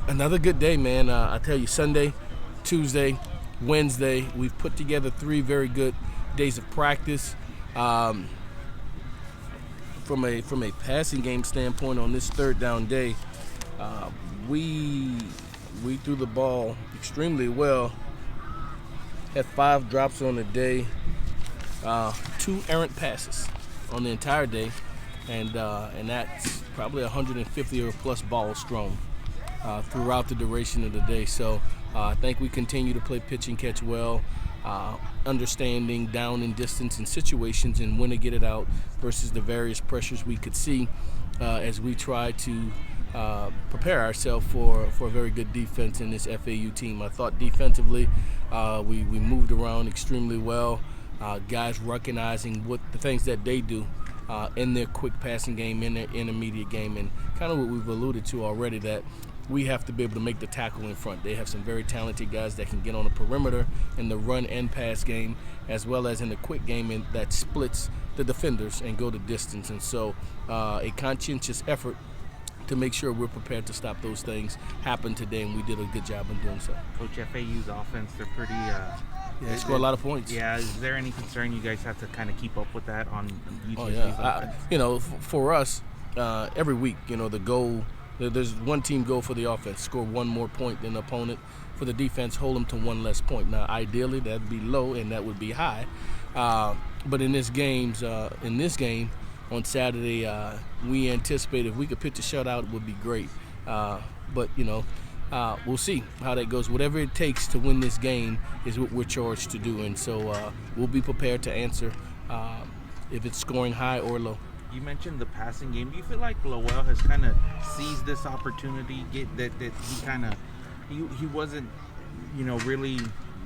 Another good day, man. I tell you, Sunday, Tuesday, Wednesday, we've put together 3 very good days of practice. From a passing game standpoint, on this third down day, we threw the ball extremely well. Had 5 drops on the day, 2 errant passes on the entire day, and that's probably 150 or plus balls thrown throughout the duration of the day. So I think we continue to play pitch and catch well, understanding down and distance and situations and when to get it out versus the various pressures we could see as we try to prepare ourselves for a very good defense in this FAU team. I thought defensively we moved around extremely well, guys recognizing what the things that they do in their quick passing game, in their intermediate game, and kind of what we've alluded to already, that we have to be able to make the tackle in front. They have some very talented guys that can get on the perimeter in the run and pass game, as well as in the quick game that splits the defenders and go the distance. And so a conscientious effort to make sure we're prepared to stop those things happened today, and we did a good job in doing so. Coach, FAU's offense, they're pretty they score a lot of points. Yeah, is there any concern you guys have to kind of keep up with that on UTSA's offense? For us, every week, the goal, there's one team goal for the offense: score 1 more point than the opponent. For the defense, hold them to 1 less point. Now, ideally, that'd be low and that would be high. But in this game on Saturday, we anticipate if we could pitch a shutout, it would be great. But we'll see how that goes. Whatever it takes to win this game is what we're charged to do, and so we'll be prepared to answer if it's scoring high or low. You mentioned the passing game. Do you feel like Lowell has kind of seized this opportunity? He wasn't, really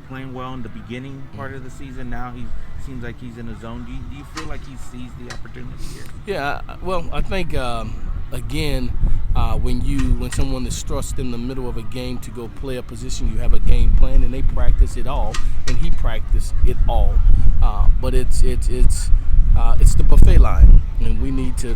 playing well in the beginning part of the season. Now he seems like he's in a zone. Do you feel like he's seized the opportunity here? Yeah, well, I think when someone is thrust in the middle of a game to go play a position, you have a game plan, and they practice it all, and he practiced it all. But it's the buffet line, and we need to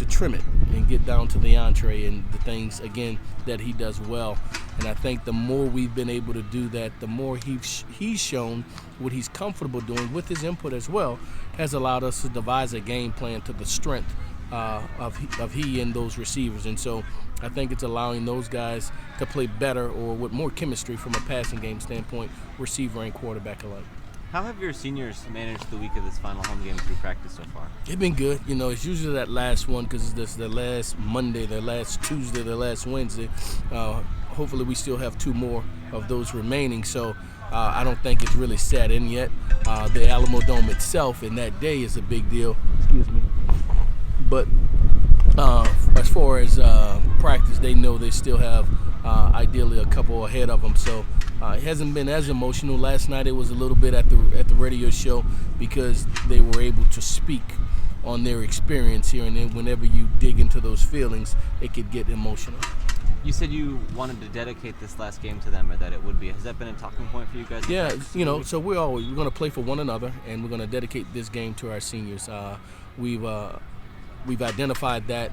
trim it and get down to the entree and the things again that he does well. And I think the more we've been able to do that, the more he's shown what he's comfortable doing with his input as well, has allowed us to devise a game plan to the strength of he and those receivers. And so I think it's allowing those guys to play better or with more chemistry from a passing game standpoint, receiver and quarterback alike. How have your seniors managed the week of this final home game through practice so far? It's been good. It's usually that last one because it's the last Monday, the last Tuesday, the last Wednesday. Hopefully we still have 2 more of those remaining. So I don't think it's really set in yet. The Alamo Dome itself and that day is a big deal. Excuse me. But as far as practice, they know they still have ideally a couple ahead of them. So it hasn't been as emotional. Last night it was a little bit at the radio show because they were able to speak on their experience here, and then whenever you dig into those feelings, it could get emotional. You said you wanted to dedicate this last game to them, or that it would be. Has that been a talking point for you guys? Yeah, so we're going to play for one another, and we're going to dedicate this game to our seniors. We've identified that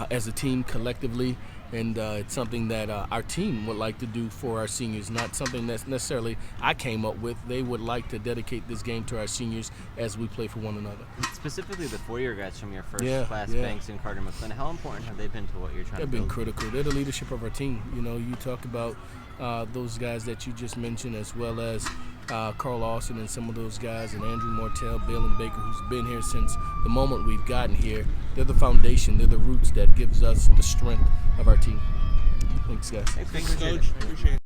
as a team collectively, and it's something that our team would like to do for our seniors, not something that's necessarily I came up with. They would like to dedicate this game to our seniors as we play for one another. Specifically the 4-year guys from your first class, yeah. Banks and Carter McClendon, how important have they been to what you're trying to build? They've been critical. They're the leadership of our team. You talk about those guys that you just mentioned, as well as Carl Austin and some of those guys, and Andrew Martell, Balin Baker, who's been here since the moment we've gotten here. They're the foundation. They're the roots that gives us the strength of our team. Thanks, guys. Thanks, Coach. Appreciate it.